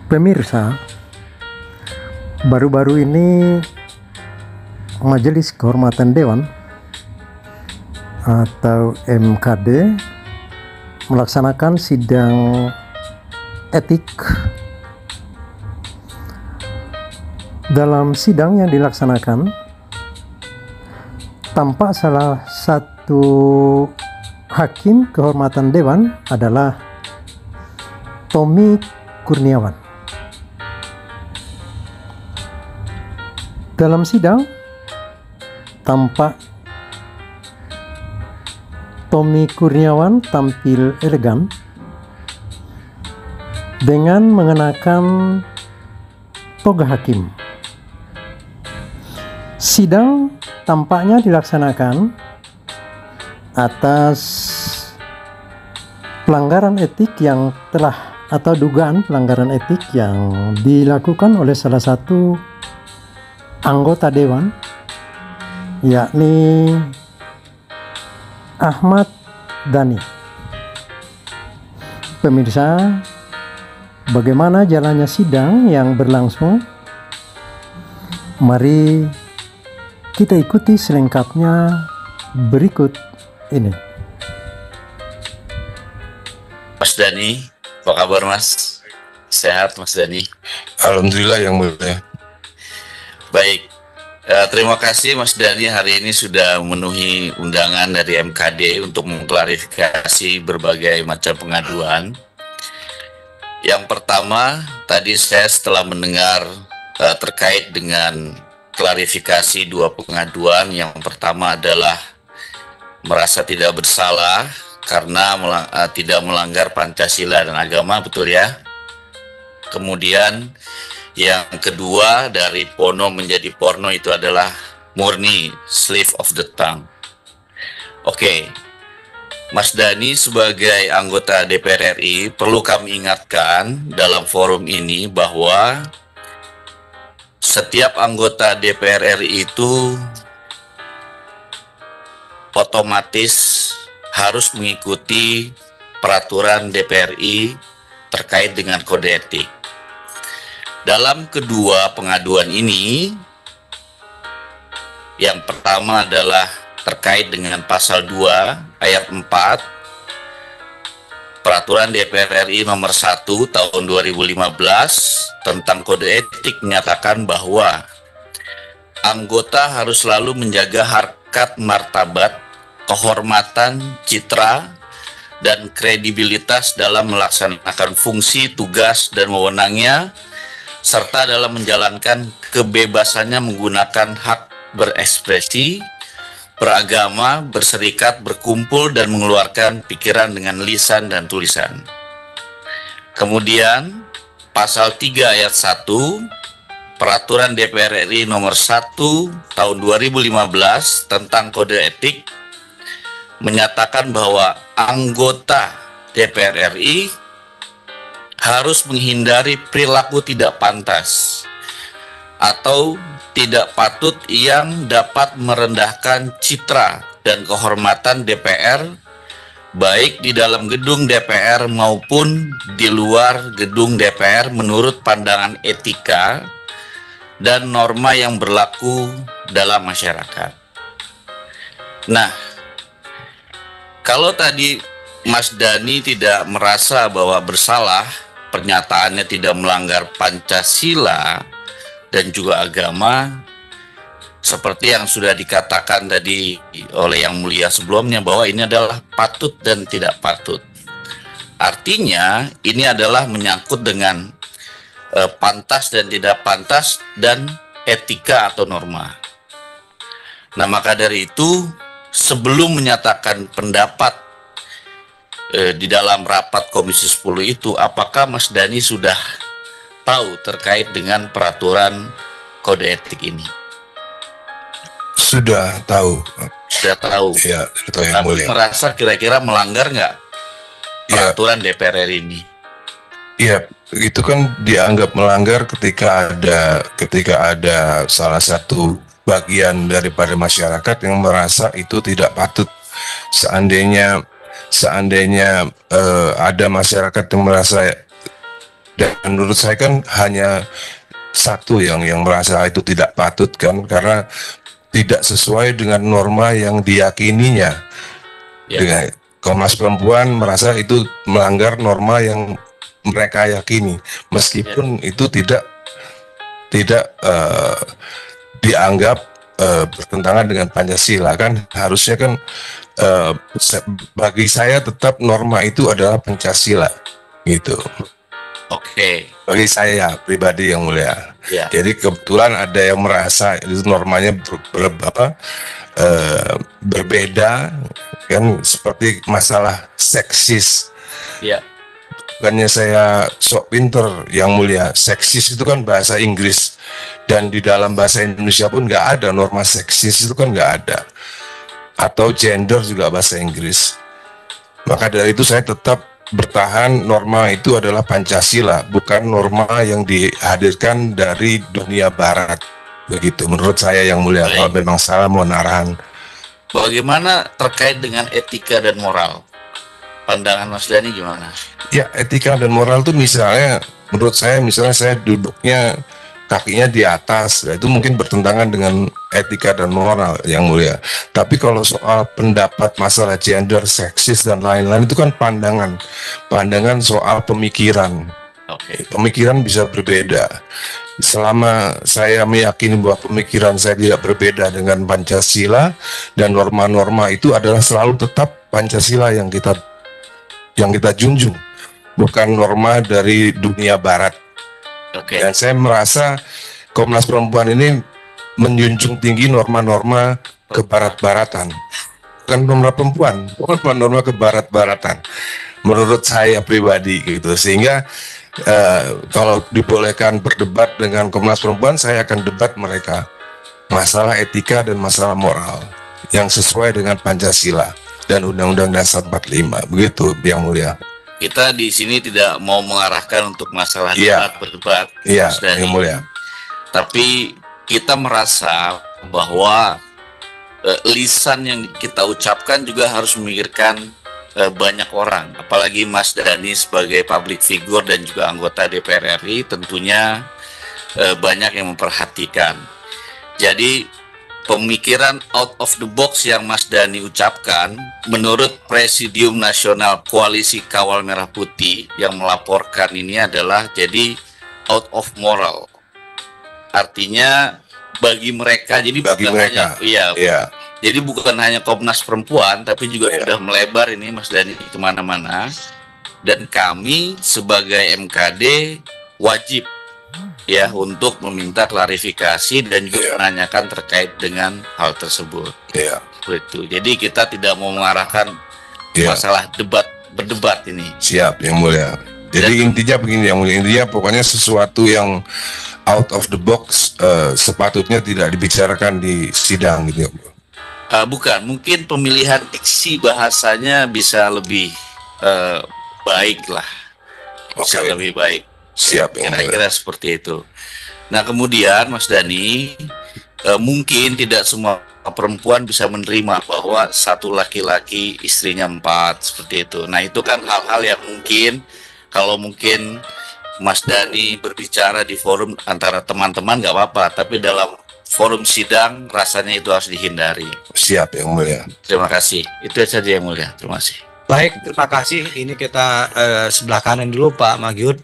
Pemirsa, baru-baru ini Majelis Kehormatan Dewan atau MKD melaksanakan sidang etik. Dalam sidang yang dilaksanakan, tampak salah satu hakim kehormatan Dewan adalah Tommy Kurniawan. Dalam sidang, tampak Tommy Kurniawan tampil elegan dengan mengenakan toga hakim. Sidang tampaknya dilaksanakan atas pelanggaran etik yang telah atau dugaan pelanggaran etik yang dilakukan oleh salah satu anggota Dewan, yakni Ahmad Dhani. Pemirsa, bagaimana jalannya sidang yang berlangsung? Mari kita ikuti selengkapnya berikut ini. Mas Dhani, apa kabar Mas? Sehat Mas Dhani? Alhamdulillah yang mulia. Baik, terima kasih Mas Dhani hari ini sudah memenuhi undangan dari MKD untuk mengklarifikasi berbagai macam pengaduan. Yang pertama, tadi saya setelah mendengar terkait dengan klarifikasi dua pengaduan. Yang pertama adalah merasa tidak bersalah karena tidak melanggar Pancasila dan agama, betul ya? Kemudian yang kedua, dari Pono menjadi Porno itu adalah murni slip of the tongue. Oke, Mas Dhani sebagai anggota DPR RI perlu kami ingatkan dalam forum ini bahwa setiap anggota DPR RI itu otomatis harus mengikuti peraturan DPR RI terkait dengan kode etik. Dalam kedua pengaduan ini, yang pertama adalah terkait dengan pasal 2 ayat 4 Peraturan DPR RI nomor 1 tahun 2015 tentang kode etik menyatakan bahwa anggota harus selalu menjaga harkat martabat, kehormatan, citra, dan kredibilitas dalam melaksanakan fungsi, tugas, dan wewenangnya, serta dalam menjalankan kebebasannya menggunakan hak berekspresi, beragama, berserikat, berkumpul, dan mengeluarkan pikiran dengan lisan dan tulisan. Kemudian, pasal 3 ayat 1, Peraturan DPR RI nomor 1 tahun 2015 tentang kode etik menyatakan bahwa anggota DPR RI harus menghindari perilaku tidak pantas atau tidak patut yang dapat merendahkan citra dan kehormatan DPR, baik di dalam gedung DPR maupun di luar gedung DPR menurut pandangan etika dan norma yang berlaku dalam masyarakat. Nah, kalau tadi Mas Dhani tidak merasa bahwa bersalah, pernyataannya tidak melanggar Pancasila dan juga agama, seperti yang sudah dikatakan tadi oleh Yang Mulia sebelumnya bahwa ini adalah patut dan tidak patut. Artinya ini adalah menyangkut dengan pantas dan tidak pantas dan etika atau norma. Nah, maka dari itu sebelum menyatakan pendapat di dalam rapat Komisi 10 itu, apakah Mas Dhani sudah tahu terkait dengan peraturan kode etik ini? Sudah tahu. Sudah tahu. Ya, sudah yang Tapi mulia. merasa kira-kira melanggar nggak peraturan DPR RI ini? Iya, itu kan dianggap melanggar ketika ada salah satu bagian daripada masyarakat yang merasa itu tidak patut. Seandainya ada masyarakat yang merasa Dan menurut saya kan hanya satu yang merasa itu tidak patut kan, karena tidak sesuai dengan norma yang diyakininya. Ya. Dengan Komnas Perempuan merasa itu melanggar norma yang mereka yakini, meskipun itu tidak dianggap bertentangan dengan Pancasila kan. Harusnya kan bagi saya tetap norma itu adalah Pancasila gitu. Oke. Bagi saya pribadi yang mulia. Ya. Jadi kebetulan ada yang merasa itu normanya berbeda kan, seperti masalah seksis. Ya. Bukannya saya sok pinter yang mulia, seksis itu kan bahasa Inggris, dan di dalam bahasa Indonesia pun nggak ada norma seksis, itu kan nggak ada. Atau gender juga bahasa Inggris. Maka dari itu saya tetap bertahan norma itu adalah Pancasila, bukan norma yang dihadirkan dari dunia barat. Begitu menurut saya yang mulia. Baik. Kalau memang salah mohon arahan. Bagaimana terkait dengan etika dan moral? Pandangan Mas Dhani gimana? Ya, etika dan moral itu misalnya, menurut saya misalnya saya duduknya kakinya di atas, ya itu mungkin bertentangan dengan etika dan moral yang mulia. Tapi kalau soal pendapat masalah gender, seksis dan lain-lain itu kan pandangan soal pemikiran. Oke. Pemikiran bisa berbeda. Selama saya meyakini bahwa pemikiran saya tidak berbeda dengan Pancasila dan norma-norma itu adalah selalu tetap Pancasila yang kita junjung, bukan norma dari dunia barat. Oke. Dan saya merasa Komnas Perempuan ini menjunjung tinggi norma-norma kebarat-baratan, bukan norma perempuan, bukan norma kebarat-baratan. Menurut saya pribadi gitu, sehingga kalau dibolehkan berdebat dengan Komnas Perempuan, saya akan debat mereka masalah etika dan masalah moral yang sesuai dengan Pancasila dan Undang-Undang Dasar 45. Begitu yang mulia. Kita di sini tidak mau mengarahkan untuk masalah berdebat, Iya, Mas Dhani. yang mulia. Tapi kita merasa bahwa lisan yang kita ucapkan juga harus memikirkan banyak orang, apalagi Mas Dhani sebagai public figure dan juga anggota DPR RI tentunya banyak yang memperhatikan. Jadi pemikiran out of the box yang Mas Dhani ucapkan, menurut Presidium Nasional Koalisi Kawal Merah Putih yang melaporkan ini adalah jadi out of moral. Artinya bagi mereka, jadi Bagi bukan mereka, hanya, jadi bukan hanya Komnas Perempuan, tapi juga sudah melebar ini Mas Dhani kemana-mana. Dan kami sebagai MKD wajib ya untuk meminta klarifikasi dan juga menanyakan terkait dengan hal tersebut. Begitu. Jadi kita tidak mau mengarahkan masalah berdebat ini. Siap yang mulia. Jadi intinya begini yang mulia, intinya pokoknya sesuatu yang out of the box sepatutnya tidak dibicarakan di sidang gitu. Bukan, mungkin pemilihan diksi bahasanya bisa lebih baik lah, bisa lebih baik. Siap, kira-kira seperti itu. Nah kemudian Mas Dhani, mungkin tidak semua perempuan bisa menerima bahwa satu laki-laki istrinya 4 seperti itu. Nah itu kan hal-hal yang mungkin kalau mungkin Mas Dhani berbicara di forum antara teman-teman nggak apa-apa, tapi dalam forum sidang rasanya itu harus dihindari. Siap yang mulia. Terima kasih. Itu saja yang mulia. Terima kasih. Baik, terima kasih. Ini kita sebelah kanan dulu Pak Magyud.